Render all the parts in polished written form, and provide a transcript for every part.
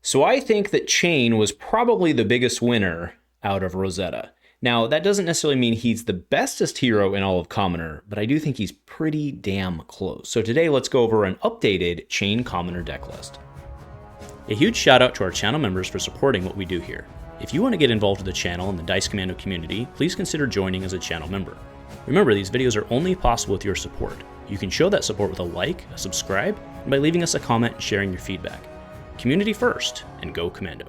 So I think that Chane was probably the biggest winner out of Rosetta. Now, that doesn't necessarily mean he's the bestest hero in all of Commoner, but I do think he's pretty damn close. So today, let's go over an updated Chane Commoner deck list. A huge shout out to our channel members for supporting what we do here. If you want to get involved with the channel and the Dice Commando community, please consider joining as a channel member. Remember, these videos are only possible with your support. You can show that support with a like, a subscribe, and by leaving us a comment and sharing your feedback. Community first, and go Commando.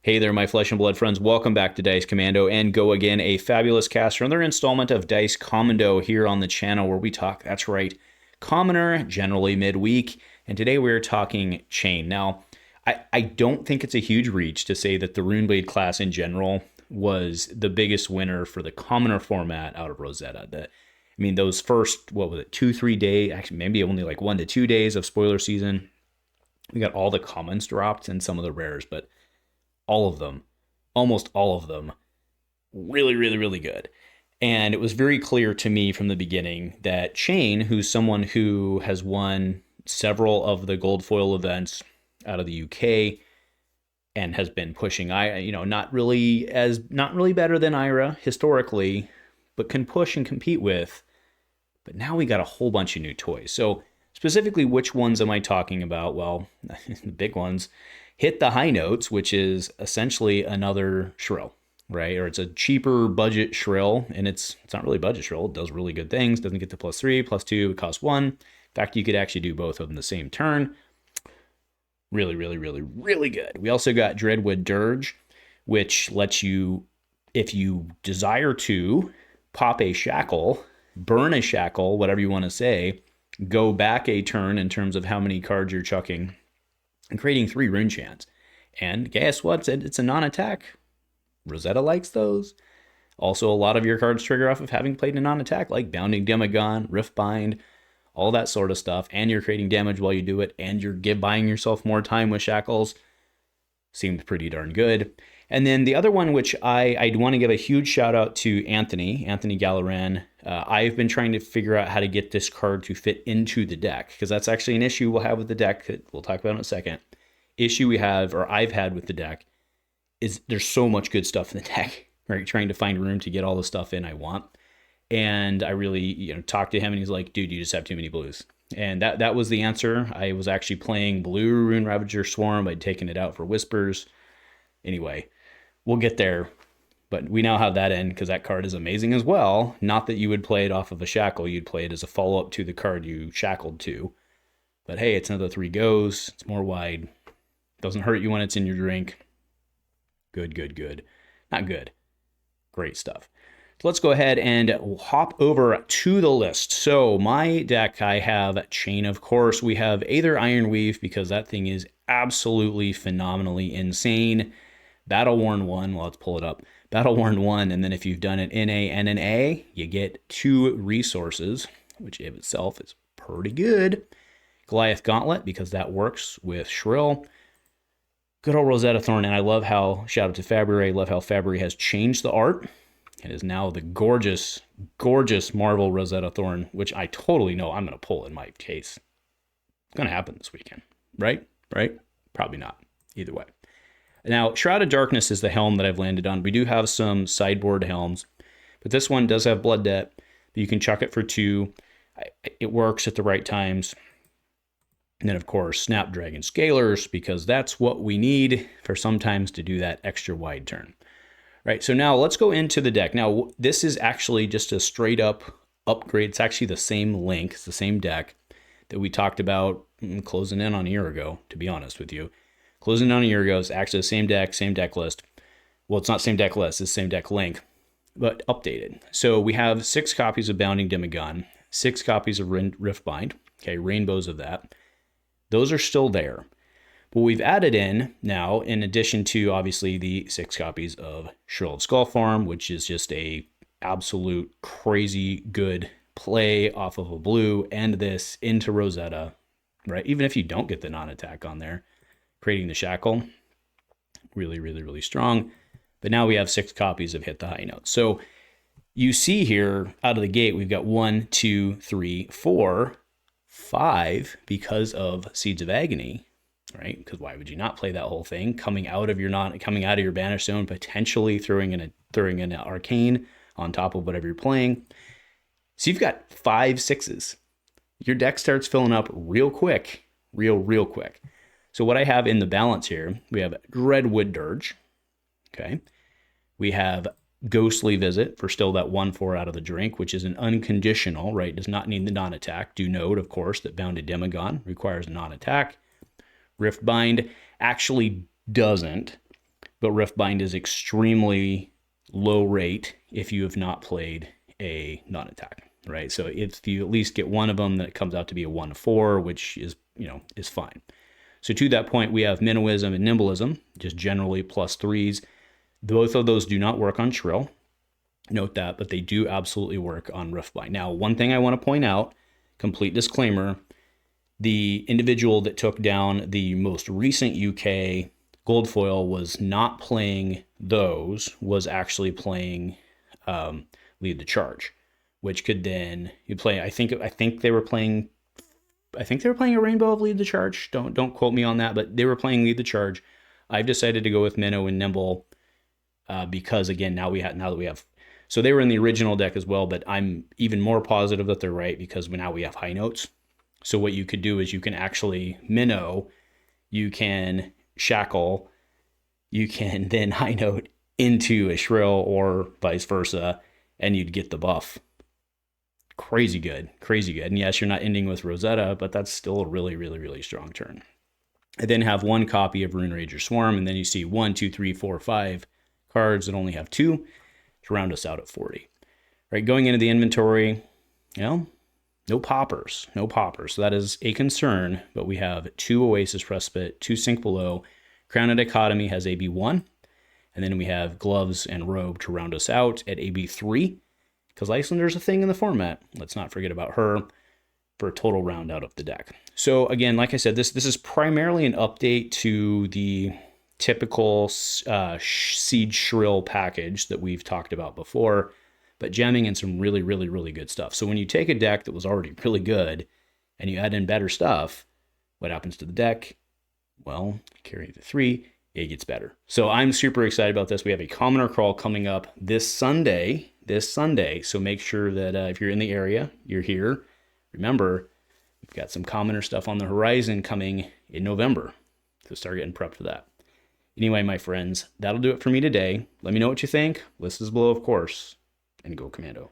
Hey there, my flesh and blood friends. Welcome back to Dice Commando, and go again, a fabulous cast for another installment of Dice Commando here on the channel where we talk, that's right, Commoner, generally midweek, and today we're talking Chane. Now, I don't think it's a huge reach to say that the Runeblade class in general was the biggest winner for the Commoner format out of Rosetta. Those first, 2-3 days, actually maybe only like 1 to 2 days of spoiler season, we got all the commons dropped and some of the rares, but all of them, almost all of them, really, really, really good. And it was very clear to me from the beginning that Chane, who's someone who has won several of the gold foil events out of the UK and has been pushing, not really better than Aria historically, but can push and compete with. But now we got a whole bunch of new toys. So specifically, which ones am I talking about? Well, the big ones. Hit the High Notes, which is essentially another Shrill, right? Or it's a cheaper budget Shrill, and it's not really budget Shrill. It does really good things. Doesn't get to +3, +2, it costs 1. In fact, you could actually do both of them the same turn. Really, really, really, really good. We also got Dreadwood Dirge, which lets you, if you desire to, pop a shackle, burn a shackle, whatever you want to say, go back a turn in terms of how many cards you're chucking, and creating 3 rune chants. And guess what? It's a non-attack. Rosetta likes those. Also, a lot of your cards trigger off of having played a non-attack, like Bounding Demagon, Riftbind, all that sort of stuff. And you're creating damage while you do it, and you're buying yourself more time with shackles. Seemed pretty darn good. And then the other one, which I want to give a huge shout out to Anthony Gallaran. I've been trying to figure out how to get this card to fit into the deck, because that's actually an issue we'll have with the deck that we'll talk about in a second. Issue we have, or I've had with the deck, is there's so much good stuff in the deck, right? Trying to find room to get all the stuff in I want. And I really, talked to him, and he's like, dude, you just have too many blues. And that was the answer. I was actually playing blue Rune Ravager Swarm. I'd taken it out for Whispers. Anyway, we'll get there. But we now have that in, because that card is amazing as well. Not that you would play it off of a shackle. You'd play it as a follow-up to the card you shackled to. But hey, it's another 3 goes. It's more wide. Doesn't hurt you when it's in your drink. Good, good, good. Not good. Great stuff. So let's go ahead and hop over to the list. So my deck, I have Chane, of course. We have Aether Ironweave, because that thing is absolutely phenomenally insane. Battle-worn 1, well, let's pull it up. Battle-worn 1, and then if you've done an NA and an A, you get 2 resources, which in itself is pretty good. Goliath Gauntlet, because that works with Shrill. Good old Rosetta Thorn, and I love how, shout out to Fabry, I love how Fabry has changed the art. It is now the gorgeous, gorgeous Marvel Rosetta Thorn, which I totally know I'm going to pull in my case. It's going to happen this weekend, right? Right? Probably not. Either way. Now, Shroud of Darkness is the helm that I've landed on. We do have some sideboard helms, but this one does have Blood Debt. But you can chuck it for 2. It works at the right times. And then, of course, Snapdragon Scalers, because that's what we need for sometimes to do that extra wide turn. Right, so now let's go into the deck. Now, this is actually just a straight up upgrade. It's actually the same link. It's the same deck that we talked about closing in on a year ago, to be honest with you. Closing on a year ago is actually the same deck list. Well, it's not same deck list, it's same deck link, but updated. So we have 6 copies of Bounding Demagon, 6 copies of Riftbind, okay, rainbows of that. Those are still there. But we've added in now, in addition to obviously the 6 copies of Shrill Skullform, which is just a absolute crazy good play off of a blue, and this into Rosetta, right? Even if you don't get the non-attack on there, creating the shackle, really, really, really strong. But now we have 6 copies of Hit the High Note. So you see here out of the gate, we've got 1, 2, 3, 4, 5 because of Seeds of Agony, right? Because why would you not play that whole thing? Coming out of your banish zone, potentially throwing in an Arcane on top of whatever you're playing. So you've got 5 6s. Your deck starts filling up real quick, real quick. So what I have in the balance here, we have Dreadwood Dirge. Okay. We have Ghostly Visit for still that 1/4 out of the drink, which is an unconditional, right? Does not need the non-attack. Do note, of course, that Bounded Demagon requires a non-attack. Riftbind actually doesn't, but Riftbind is extremely low rate if you have not played a non-attack, right? So if you at least get one of them, that comes out to be a 1/4, which is, is fine. So to that point, we have Minnowism and Nimbleism, just generally +3s. Both of those do not work on Shrill. Note that, but they do absolutely work on Riftbind. Now, one thing I want to point out, complete disclaimer, the individual that took down the most recent UK gold foil was not playing those, was actually playing Lead the Charge, which could then you play. I think they were playing a Rainbow of Lead the Charge. Don't quote me on that, but they were playing Lead the Charge. I've decided to go with Minnow and Nimble because again, now that we have, so they were in the original deck as well, but I'm even more positive that they're right because now we have high notes. So what you could do is you can actually Minnow, you can Shackle, you can then high note into a Shrill or vice versa, and you'd get the buff. Crazy good. And yes, you're not ending with Rosetta, but that's still a really strong turn. I then have 1 copy of Rune Rager Swarm, and then you see 1, 2, 3, 4, 5 cards that only have 2 to round us out at 40. Right, going into the inventory, no poppers. So that is a concern, but we have 2 Oasis Respite, 2 Sink Below. Crown of Dichotomy has AB1, and then we have Gloves and Robe to round us out at AB3, because Icelander's a thing in the format. Let's not forget about her for a total round out of the deck. So again, like I said, this is primarily an update to the typical Seeds Shrill package that we've talked about before, but jamming in some really good stuff. So when you take a deck that was already really good and you add in better stuff, what happens to the deck? Well, carry the 3, it gets better. So I'm super excited about this. We have a Commoner Crawl coming up this Sunday. So make sure that if you're in the area, you're here. Remember, we've got some Commoner stuff on the horizon coming in November. So start getting prepped for that. Anyway, my friends, that'll do it for me today. Let me know what you think. List is below, of course, and go Commando.